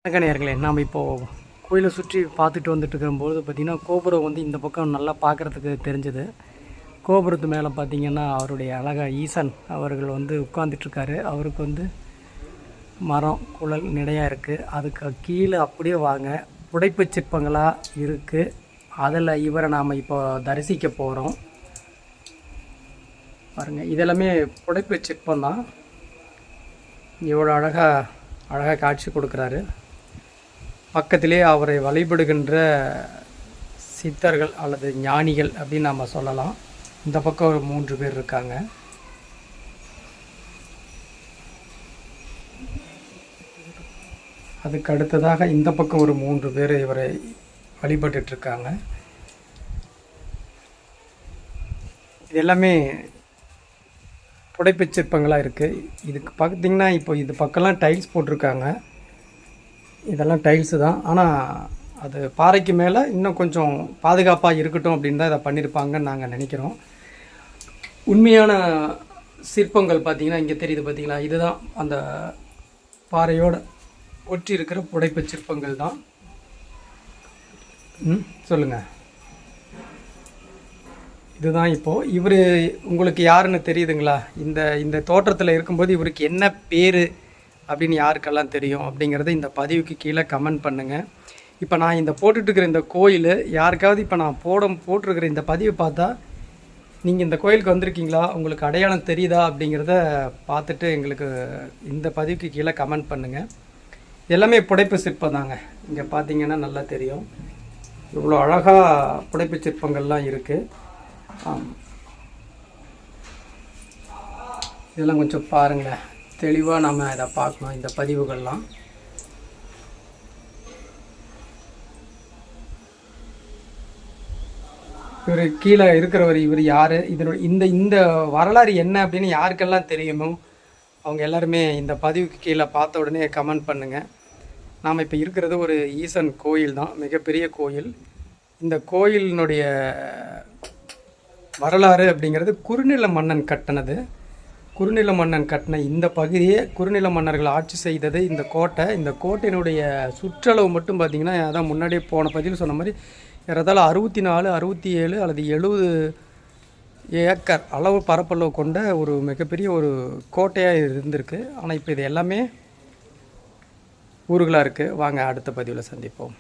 வணக்கம் நேயர்களே, நாம் இப்போது கோயிலை சுற்றி பார்த்துட்டு வந்துட்டு இருக்கும்போது பார்த்திங்கன்னா கோபுரம் வந்து இந்த பக்கம் நல்லா பார்க்குறதுக்கு தெரிஞ்சுது. கோபுரத்து மேலே பார்த்திங்கன்னா அவருடைய அழகாக ஈசன் அவர்கள் வந்து உட்காந்துட்ருக்காரு. அவருக்கு வந்து மரம் குழல் நிறையா இருக்குது. அதுக்கு கீழே அப்படியே வாங்க புடைப்பு சிற்பங்களாக இருக்குது. அதில் இவரை நாம் இப்போ தரிசிக்க போகிறோம். பாருங்கள், இதெல்லாமே புடைப்பு சிற்பம் தான். இவ்வளோ அழகாக காட்சி கொடுக்குறாரு. பக்கத்திலே அவரை வழிபடுகின்ற சித்தர்கள் அல்லது ஞானிகள் அப்படின்னு நம்ம சொல்லலாம். இந்த பக்கம் ஒரு 3 பேர் இருக்காங்க. அதுக்கு அடுத்ததாக இந்த பக்கம் ஒரு 3 பேர் இவரை வழிபட்டுருக்காங்க. இது எல்லாமே புடைப்பு சிற்பங்களாக இருக்குது. இதுக்கு பார்த்திங்கன்னா இப்போ இது பக்கம்லாம் டைல்ஸ் போட்டிருக்காங்க. இதெல்லாம் டைல்ஸு தான். ஆனால் அது பாறைக்கு மேலே இன்னும் கொஞ்சம் பாதுகாப்பாக இருக்கட்டும் அப்படின்னு தான் இதை பண்ணியிருப்பாங்கன்னு நாங்கள் நினைக்கிறோம். உண்மையான சிற்பங்கள் பார்த்திங்கன்னா இங்கே தெரியுது பார்த்திங்களா, இதுதான் அந்த பாறையோடு ஒற்றி இருக்கிற புடைப்பு சிற்பங்கள் தான். சொல்லுங்கள். இதுதான் இப்போது இவர் உங்களுக்கு யாருன்னு தெரியுதுங்களா? இந்த தோற்றத்தில் இருக்கும்போது இவருக்கு என்ன பேர் அப்படின்னு யாருக்கெல்லாம் தெரியும் அப்படிங்கிறத இந்த பதிவுக்கு கீழே கமெண்ட் பண்ணுங்கள். இப்போ நான் இந்த போட்டுட்ருக்கிற இந்த கோயில் யாருக்காவது இப்போ நான் போட்டிருக்கிற இந்த பதிவை பார்த்தா நீங்கள் இந்த கோயிலுக்கு வந்திருக்கீங்களா, உங்களுக்கு அடையாளம் தெரியுதா அப்படிங்கிறத பார்த்துட்டு எங்களுக்கு இந்த பதிவுக்கு கீழே கமெண்ட் பண்ணுங்கள். எல்லாமே புடைப்பு சிற்பம் தாங்க. இங்கே பார்த்தீங்கன்னா நல்லா தெரியும், இவ்வளோ அழகாக புடைப்பு சிற்பங்கள்லாம் இருக்குது. இதெல்லாம் கொஞ்சம் பாருங்கள், தெளிவாக நம்ம இதை பார்க்கணும். இந்த பதிவுகள்லாம் இவர் கீழே இருக்கிறவர் இவர் யார், இதனுடைய இந்த வரலாறு என்ன அப்படின்னு யாருக்கெல்லாம் தெரியுமோ அவங்க எல்லாருமே இந்த பதிவுக்கு கீழே பார்த்த உடனே கமெண்ட் பண்ணுங்கள். நாம் இப்போ இருக்கிறது ஒரு ஈசன் கோயில் தான், மிகப்பெரிய கோயில். இந்த கோயிலினுடைய வரலாறு அப்படிங்கிறது குறுநில மன்னன் கட்டினது. குறுநில மன்னன் கட்டின இந்த பகுதியை குறுநில மன்னர்கள் ஆட்சி செய்தது இந்த கோட்டை. இந்த கோட்டையினுடைய சுற்றளவு மட்டும் பார்த்திங்கன்னா, அதான் முன்னாடியே போன பதிவில் சொன்ன மாதிரி ஏறத்தாழ 64, 67 அல்லது 70 ஏக்கர் அளவு பரப்பளவு கொண்ட ஒரு மிகப்பெரிய ஒரு கோட்டையாக இருந்திருக்கு. ஆனால் இப்போ இது எல்லாமே ஊர்களாக இருக்குது. வாங்க அடுத்த பதிவில் சந்திப்போம்.